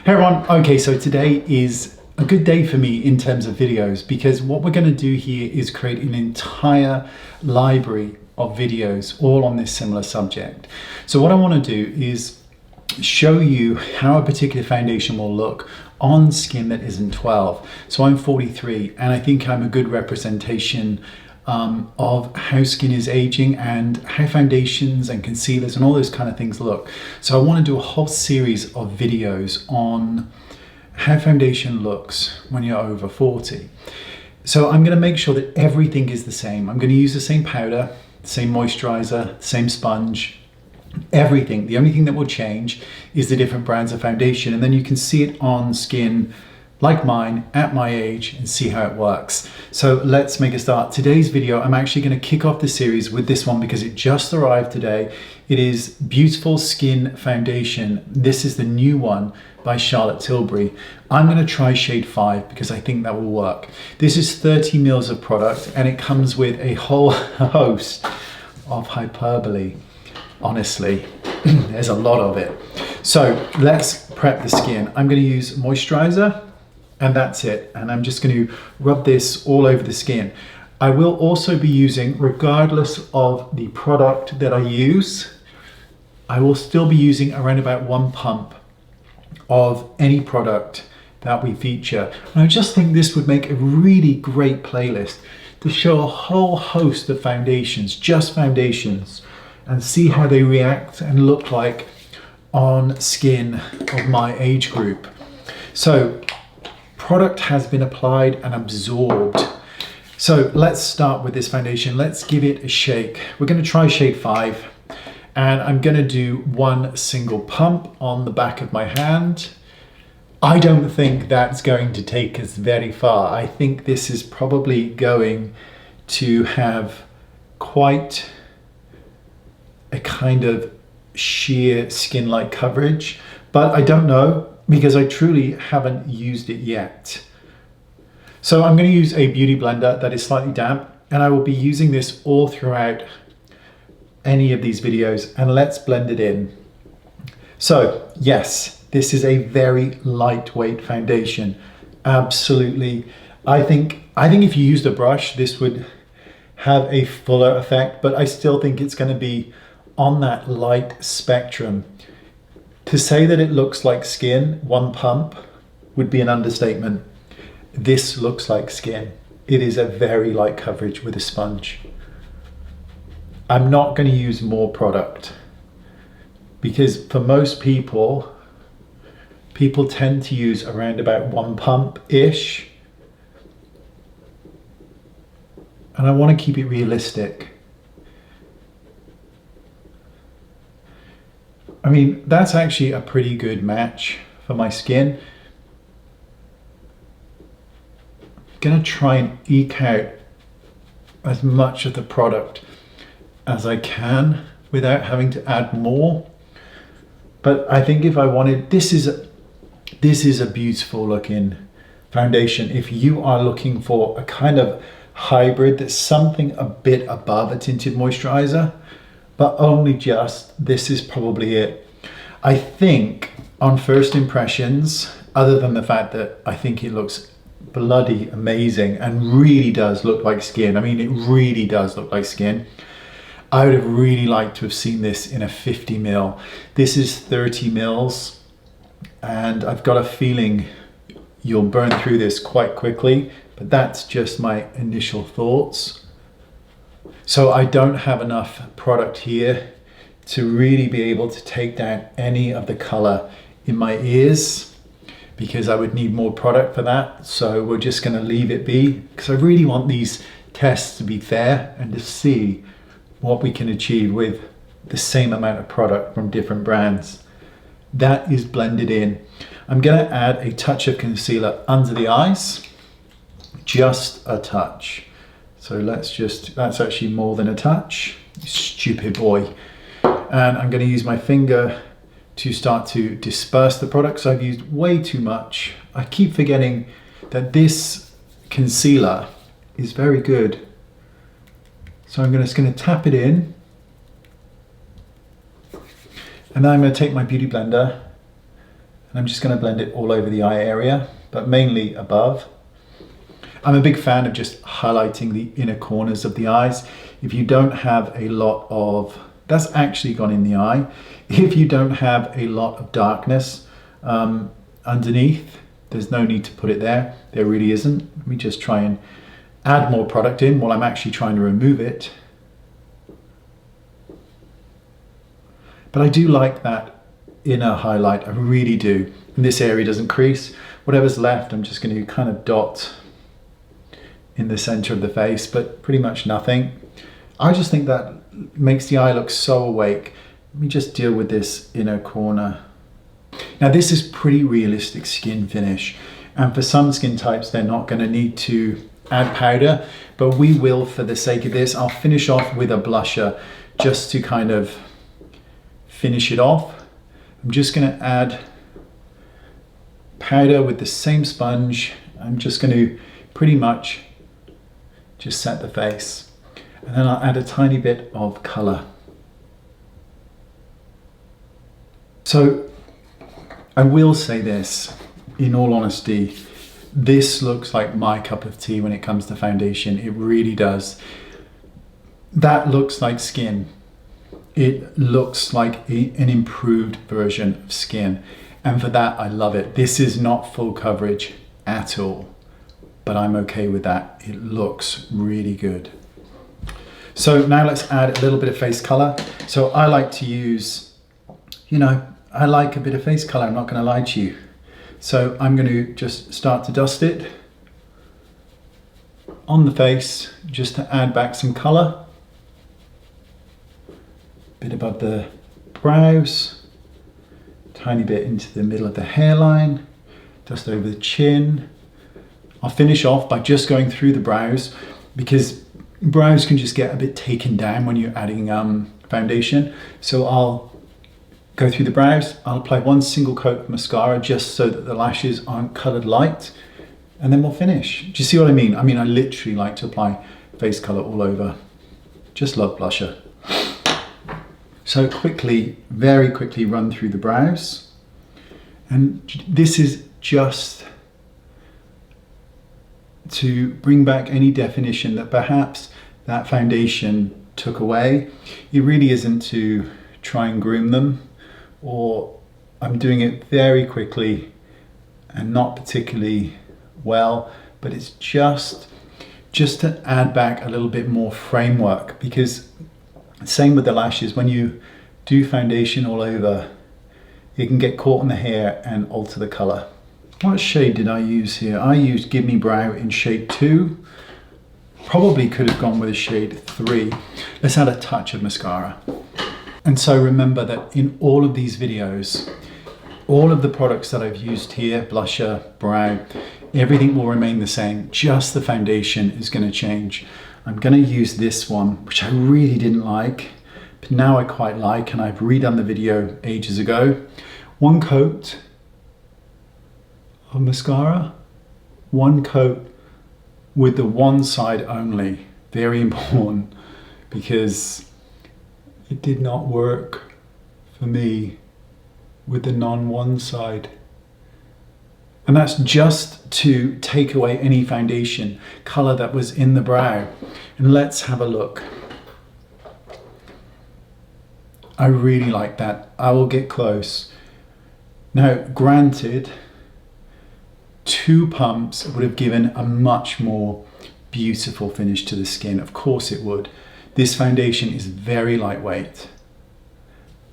Hey everyone, okay, so today is a good day for me in terms of videos because what we're going to do here is create an entire library of videos all on this similar subject. So what I want to do is show you how a particular foundation will look on skin that isn't 12. So I'm 43 and I think I'm a good representation of how skin is aging and how foundations and concealers and all those kind of things look. So I want to do a whole series of videos on how foundation looks when you're over 40. So I'm going to make sure that everything is the same. I'm going to use the same powder, same moisturizer, same sponge, everything. The only thing that will change is the different brands of foundation, and then you can see it on skin like mine at my age and see how it works. So let's make a start. Today's video, I'm actually going to kick off the series with this one because it just arrived today. It is Beautiful Skin Foundation. This is the new one by Charlotte Tilbury. I'm going to try shade 5 because I think that will work. This is 30 mils of product and it comes with a whole host of hyperbole. Honestly, there's a lot of it. So let's prep the skin. I'm going to use moisturizer. And that's it. And I'm just going to rub this all over the skin. I will also be using, regardless of the product that I use, I will still be using around about 1 pump of any product that we feature. And I just think this would make a really great playlist to show a whole host of foundations, just foundations, and see how they react and look like on skin of my age group. So, product has been applied and absorbed. So let's start with this foundation. Let's give it a shake. We're going to try shade 5 and I'm going to do 1 single pump on the back of my hand. I don't think that's going to take us very far. I think this is probably going to have quite a kind of sheer skin-like coverage, but I don't know, because I truly haven't used it yet. So I'm going to use a beauty blender that is slightly damp, and I will be using this all throughout any of these videos, and let's blend it in. So yes, this is a very lightweight foundation. Absolutely. I think if you used a brush, this would have a fuller effect, but I still think it's going to be on that light spectrum. To say that it looks like skin, 1 pump, would be an understatement. This looks like skin. It is a very light coverage with a sponge. I'm not going to use more product because for most people tend to use around about 1 pump-ish. And I want to keep it realistic. I mean, that's actually a pretty good match for my skin. I'm gonna try and eke out as much of the product as I can without having to add more. But I think if I wanted, this is a beautiful looking foundation. If you are looking for a kind of hybrid that's something a bit above a tinted moisturizer, but only just, this is probably it. I think on first impressions, other than the fact that I think it looks bloody amazing and really does look like skin. I mean, it really does look like skin. I would have really liked to have seen this in a 50 mil. This is 30 mils and I've got a feeling you'll burn through this quite quickly, but that's just my initial thoughts. So I don't have enough product here to really be able to take down any of the color in my ears because I would need more product for that. So we're just going to leave it be because I really want these tests to be fair and to see what we can achieve with the same amount of product from different brands. That is blended in. I'm going to add a touch of concealer under the eyes, just a touch. So that's actually more than a touch, stupid boy. And I'm going to use my finger to start to disperse the product. So I've used way too much. I keep forgetting that this concealer is very good. So I'm just going to tap it in. And then I'm going to take my beauty blender And I'm just going to blend it all over the eye area, but mainly above. I'm a big fan of just highlighting the inner corners of the eyes. If you don't have a lot of, that's actually gone in the eye. If you don't have a lot of darkness underneath, there's no need to put it there. There really isn't. Let me just try and add more product in while I'm actually trying to remove it. But I do like that inner highlight, I really do. And this area doesn't crease. Whatever's left, I'm just going to kind of dot in the center of the face, but pretty much nothing. I just think that makes the eye look so awake. Let me just deal with this inner corner. Now this is pretty realistic skin finish, and for some skin types they're not going to need to add powder, but we will for the sake of this. I'll finish off with a blusher just to kind of finish it off. I'm just going to add powder with the same sponge. I'm just going to pretty much just set the face, and then I'll add a tiny bit of color. So I will say this, in all honesty, this looks like my cup of tea when it comes to foundation. It really does. That looks like skin. It looks like an improved version of skin. And for that, I love it. This is not full coverage at all, but I'm okay with that. It looks really good. So now let's add a little bit of face color. So I like to use, I like a bit of face color, I'm not going to lie to you. So I'm going to just start to dust it on the face just to add back some color. Bit above the brows, tiny bit into the middle of the hairline, dust over the chin. I'll finish off by just going through the brows, because brows can just get a bit taken down when you're adding foundation. So I'll go through the brows, I'll apply one single coat of mascara just so that the lashes aren't colored light, and then we'll finish. Do you see what I mean? I literally like to apply face color all over. Just love blusher. So very quickly run through the brows. And this is just to bring back any definition that perhaps that foundation took away. It really isn't to try and groom them, or I'm doing it very quickly and not particularly well, but it's just to add back a little bit more framework, because same with the lashes, when you do foundation all over, it can get caught in the hair and alter the color. What shade did I use here? I used Give Me Brow in shade 2. Probably could have gone with a shade 3. Let's add a touch of mascara. And so remember that in all of these videos, all of the products that I've used here, blusher, brow, everything will remain the same. Just the foundation is going to change. I'm going to use this one, which I really didn't like, but now I quite like, and I've redone the video ages ago. One coat of mascara, one coat with the one side only. Very important, because it did not work for me with the non-one side. And that's just to take away any foundation color that was in the brow. And let's have a look. I really like that. I will get close. Now, granted, 2 pumps would have given a much more beautiful finish to the skin. Of course it would. This foundation is very lightweight,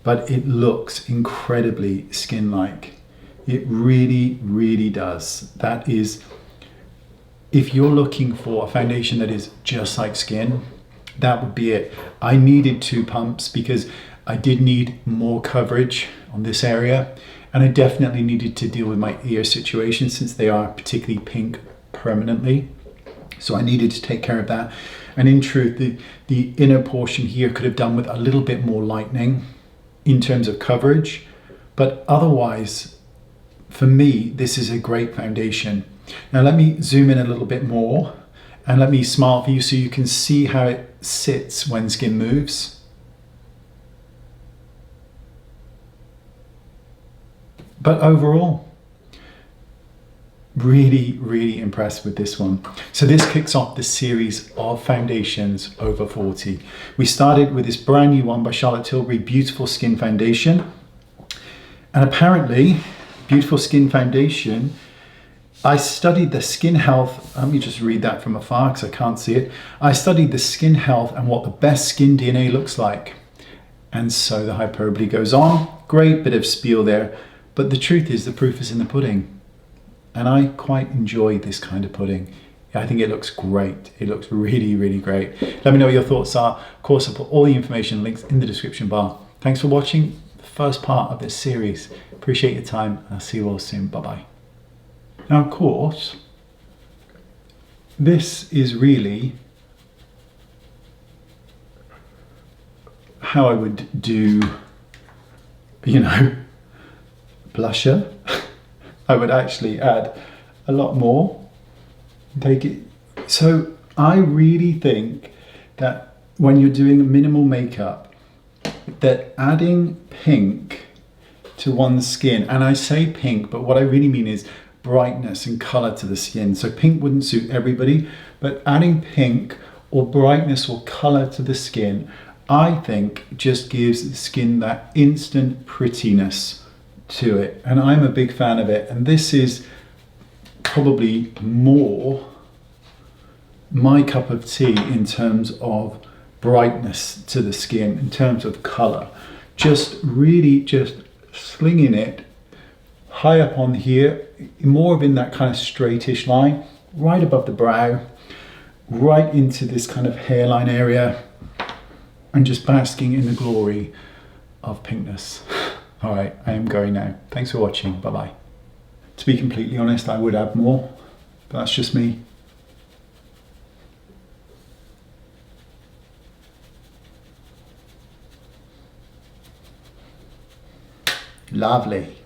but it looks incredibly skin-like. It really, really does. That is, if you're looking for a foundation that is just like skin, that would be it. I needed 2 pumps because I did need more coverage on this area, and I definitely needed to deal with my ear situation since they are particularly pink permanently. So I needed to take care of that. And in truth, the inner portion here could have done with a little bit more lightening in terms of coverage, but otherwise, for me, this is a great foundation. Now let me zoom in a little bit more and let me smile for you so you can see how it sits when skin moves. But overall, really, really impressed with this one. So this kicks off the series of foundations over 40. We started with this brand new one by Charlotte Tilbury, Beautiful Skin Foundation. And apparently, Beautiful Skin Foundation, I studied the skin health. Let me just read that from afar because I can't see it. I studied the skin health and what the best skin DNA looks like. And so the hyperbole goes on. Great bit of spiel there. But the truth is, the proof is in the pudding. And I quite enjoy this kind of pudding. I think it looks great. It looks really, really great. Let me know what your thoughts are. Of course, I'll put all the information links in the description bar. Thanks for watching the first part of this series. Appreciate your time. I'll see you all soon. Bye-bye. Now, of course, this is really how I would do, you know, blusher. I would actually add a lot more. Take it. So I really think that when you're doing minimal makeup, that adding pink to one's skin, and I say pink, but what I really mean is brightness and color to the skin. So pink wouldn't suit everybody, but adding pink or brightness or color to the skin, I think just gives the skin that instant prettiness to it. And I'm a big fan of it. And this is probably more my cup of tea in terms of brightness to the skin, in terms of color. Just really just slinging it high up on here, more of in that kind of straightish line, right above the brow, right into this kind of hairline area, and just basking in the glory of pinkness. All right, I am going now. Thanks for watching. Bye-bye. To be completely honest, I would add more, but that's just me. Lovely.